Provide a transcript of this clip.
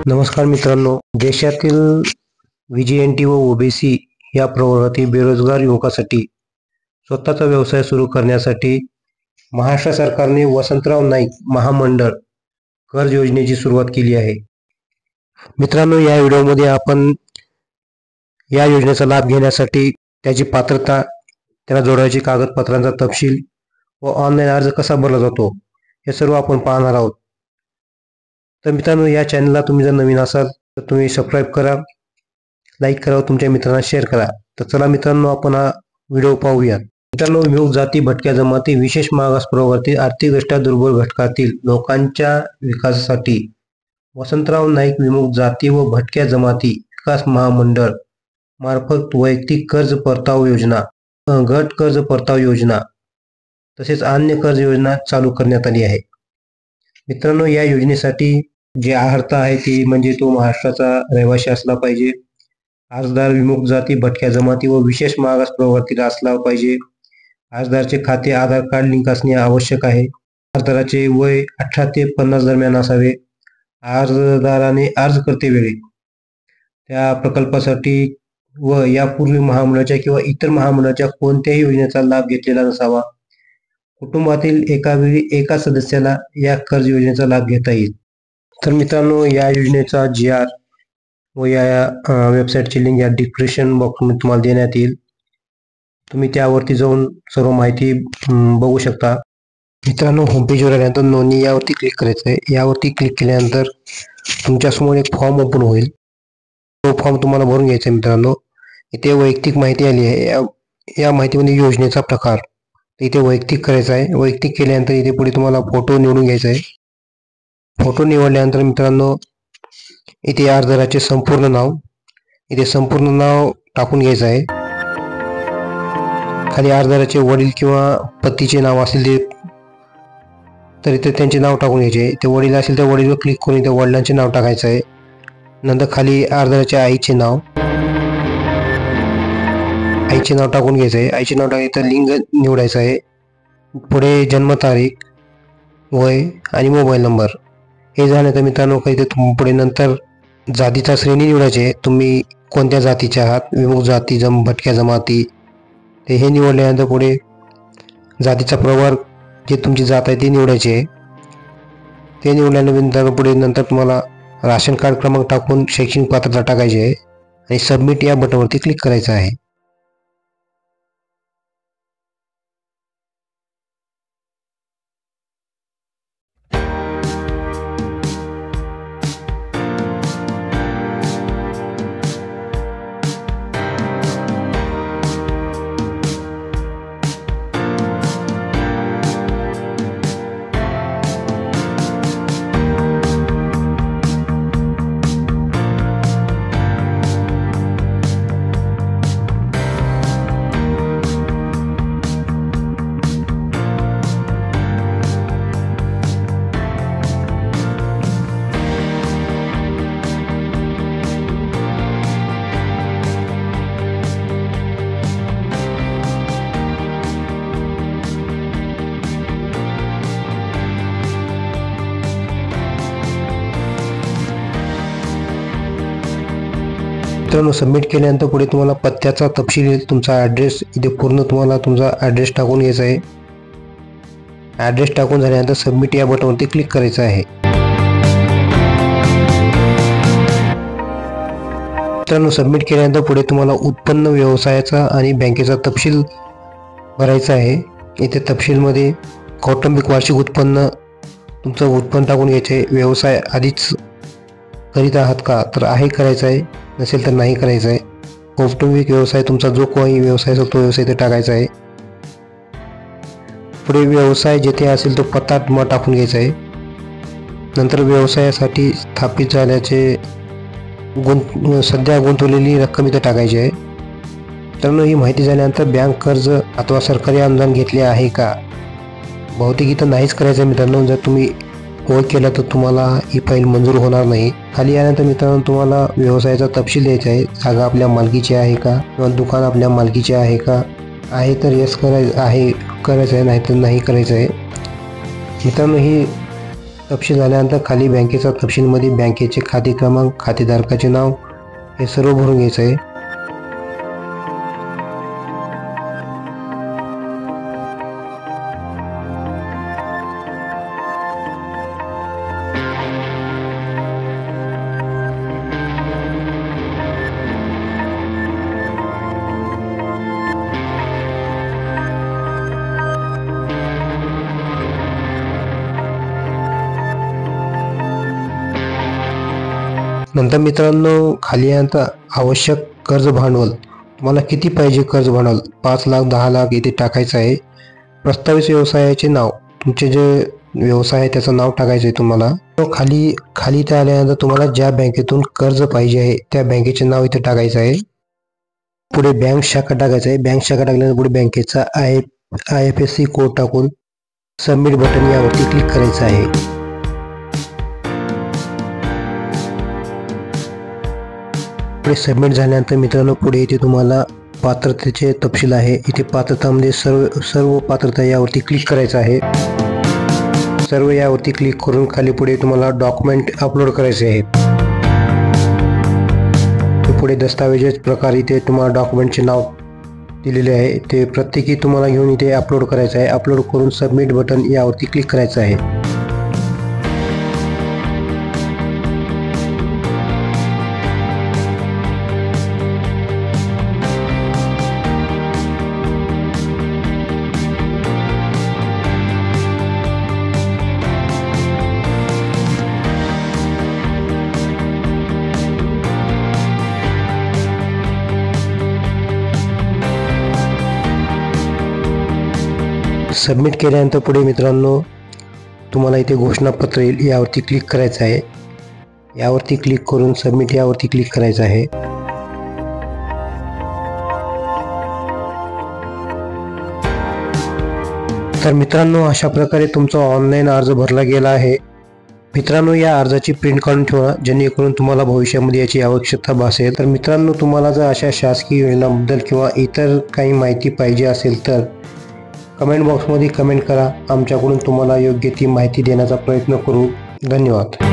नमस्कार मित्रांनो, देशातील व्हीजीएनटी व ओबीसी या प्रवर्गातील बेरोजगार युवकासाठी स्वतःचा व्यवसाय सुरू करण्यासाठी महाराष्ट्र सरकारने वसंतराव नाईक महामंडळ कर्ज योजनेची सुरुवात केली आहे. मित्रांनो, या व्हिडिओमध्ये आपण या योजनेचा लाभ घेण्यासाठी त्याची पात्रता, त्याला जोडायची कागदपत्रांचा तपशील व ऑनलाईन अर्ज कसा भरला जातो हे सर्व आपण पाहणार आहोत. तर मित्रांनो, या चॅनलला तुम्ही जर नवीन असाल तर तुम्ही सबस्क्राईब करा, लाईक करा, तुमच्या मित्रांना शेअर करा. तर चला मित्रांनो, आपण हा व्हिडिओ पाहूयात. मित्रांनो, विमुक्त जाती, भटक्या जमाती, विशेष मागास प्रवर्गातील आर्थिकदृष्ट्या दुर्बल घटकातील लोकांच्या विकासासाठी वसंतराव नाईक विमुक्त जाती व भटक्या जमाती विकास महामंडळ मार्फत वैयक्तिक कर्ज परतावा योजना, गट कर्ज परतावा योजना तसेच अन्य कर्ज योजना चालू करण्यात आली आहे. मित्रांनो, या योजनेसाठी जी अर्हता आहे ती म्हणजे तो महाराष्ट्राचा रहिवासी असला पाहिजे, अर्जदार विमुक्त जाती, भटक्या जमाती व विशेष मागास प्रवर्गातील असला पाहिजे, अर्जदाराचे खाते आधार कार्ड लिंक असणे आवश्यक आहे, अर्जदाराचे वय 18 ते 50 दरम्यान असावे, अर्जदाराने अर्ज करते वेळी त्या प्रकल्पासाठी व यापूर्वी महामंडळाच्या किंवा इतर महामंडळाच्या कोणत्याही योजनेचा लाभ घेतलेला नसावा, कुटुंबातील एका वेळी एका सदस्याला या कर्ज योजनेचा लाभ घेता येईल. तर मित्रांनो, या योजनेचा GR व या वेबसाईटची लिंक या डिस्क्रिप्शन बॉक्समध्ये तुम्हाला देण्यात येईल. तुम्ही त्यावरती जाऊन सर्व माहिती बघू शकता. मित्रांनो, होमपेजवर आल्यानंतर नोंदणी यावरती क्लिक करायचं आहे. यावरती क्लिक केल्यानंतर तुमच्यासमोर एक फॉर्म ओपन होईल. तो फॉर्म तुम्हाला भरून घ्यायचा आहे. मित्रांनो, इथे वैयक्तिक माहिती आली आहे. या माहितीमध्ये योजनेचा प्रकार इथे वैयक्तिक करायचा आहे. वैयक्तिक केल्यानंतर इथे पुढे तुम्हाला फोटो निवडून घ्यायचा आहे. फोटो निवडल्यानंतर मित्रांनो, इथे अर्जदाराचे संपूर्ण नाव, इथे संपूर्ण नाव टाकून घ्यायचं आहे. खाली अर्जदाराचे वडील किंवा पतीचे नाव असेल तर इथे त्यांचे नाव टाकून घ्यायचे. ते वडील असेल तर वडीलवर क्लिक करून इथे वडिलांचे नाव टाकायचं आहे. नंतर खाली अर्जदाराच्या आईचे नाव टाकून घ्यायचं आहे. आईचे नाव टाकायचं, लिंग निवडायचं आहे. पुढे जन्मतारीख, वय आणि मोबाईल नंबर हे झाल्यानंतर मित्रांनो, काही पुढे नंतर जातीचा श्रेणी निवडायचे आहे. तुम्ही कोणत्या जातीचे आहात, विमुक्त जाती, भटक्या जमाती, ते हे निवडल्यानंतर पुढे जातीचा प्रवर्ग, जे तुमची जात आहे ती निवडायची आहे. ते निवडल्यानंतर पुढे नंतर तुम्हाला राशन कार्ड क्रमांक टाकून शैक्षणिक पात्रता टाकायची आहे आणि सबमिट या बटनवरती क्लिक करायचं आहे. मित्रांनो, सबमिट केल्यानंतर पुढे तुम्हाला पत्त्याचा तपशील येईल. तुमचा ॲड्रेस इथे पूर्ण तुम्हाला तुमचा ॲड्रेस टाकून घ्यायचा आहे. ॲड्रेस टाकून झाल्यानंतर सबमिट या बटनवरती क्लिक करायचं आहे. मित्रांनो, सबमिट केल्यानंतर पुढे तुम्हाला उत्पन्न, व्यवसायाचा आणि बँकेचा तपशील भरायचा आहे. इथे तपशीलमध्ये कौटुंबिक वार्षिक उत्पन्न, तुमचं उत्पन्न टाकून घ्यायचे आहे. व्यवसाय आधीच करीत आहात का, तर आहे करायचं आहे, नसेल तर नाही करायचं आहे. कौटुंबिक व्यवसाय, तुमचा जो काही व्यवसाय असेल तो व्यवसाय इथे टाकायचा आहे. पुढे व्यवसाय जेथे असेल तो पत्ता तुम्हाला टाकून घ्यायचा आहे. नंतर व्यवसायासाठी स्थापित झाल्याचे सध्या गुंतवलेली रक्कम इथे टाकायची आहे. तर ही माहिती झाल्यानंतर बँक कर्ज अथवा सरकारी अनुदान घेतले आहे का, बहुतेक इथं नाहीच करायचं आहे. मित्रांनो, जर तुम्ही होय केला तर तुम्हाला ही फाईल मंजूर होणार नाही. खाली आल्यानंतर मित्रांनो, तुम्हाला व्यवसायाचा तपशील द्यायचा आहे. जागा आपल्या मालकीची आहे का, किंवा दुकान आपल्या मालकीचे आहे का, आहे तर यस करायचं आहे, नाही तर नाही करायचं आहे. मित्रांनो, ही तपशील झाल्यानंतर खाली बँकेचा तपशीलमध्ये बँकेचे खाते क्रमांक, खातेधारकाचे नाव हे सर्व भरून घ्यायचं आहे. नंतर मित्रांनो खाली आता आवश्यक कर्ज भांडवल, तुम्हाला किती पाहिजे कर्ज भांडवल, 5 लाख 10 लाख इथे टाकायचं आहे. प्रस्तावित व्यवसायाचे नाव, तुमचे जे व्यवसाय आहे त्याचं नाव टाकायचं आहे तुम्हाला. खाली इथे आल्यानंतर तुम्हाला ज्या बँकेतून कर्ज पाहिजे आहे त्या बँकेचे नाव इथे टाकायचं आहे. पुढे बँक शाखा टाकायचं आहे. बँक शाखा टाकल्यानंतर पुढे बँकेचा IFSC कोड टाकून सबमिट बटन यावरती क्लिक करायचं आहे. सबमिट झाल्यानंतर मित्रांनो पुढे इथे तुम्हाला पात्रतेचे तपशील आहे. इथे पात्रतामध्ये सर्व पात्रता यावरती क्लिक करायचं आहे. सर्व यावरती क्लिक करून खाली पुढे तुम्हाला डॉक्युमेंट अपलोड करायचे आहे. पुढे दस्तावेज प्रकार इथे तुम्हाला डॉक्युमेंटचे नाव दिलेले आहे ते प्रत्येकी तुम्हाला घेऊन इथे अपलोड करायचं आहे. अपलोड करून सबमिट बटन यावरती क्लिक करायचं आहे. सबमिट केल्यानंतर पुढे मित्रांनो तुम्हाला इथे घोषणापत्र येईल, यावरती क्लिक करायचं आहे. यावरती क्लिक करून सबमिट यावरती क्लिक करायचं आहे. तर मित्रांनो अशा प्रकारे तुमचा ऑनलाईन अर्ज भरला गेला आहे. मित्रांनो या अर्जाची प्रिंट काढून ठेवा जेणेकरून तुम्हाला भविष्यामध्ये याची आवश्यकता भासेल. तर मित्रांनो तुम्हाला जर अशा शासकीय योजनांबद्दल किंवा इतर काही माहिती पाहिजे असेल तर कमेंट बॉक्समध्ये कमेंट करा. आमच्याकडून तुम्हाला योग्य ती माहिती देण्याचा प्रयत्न करू. धन्यवाद.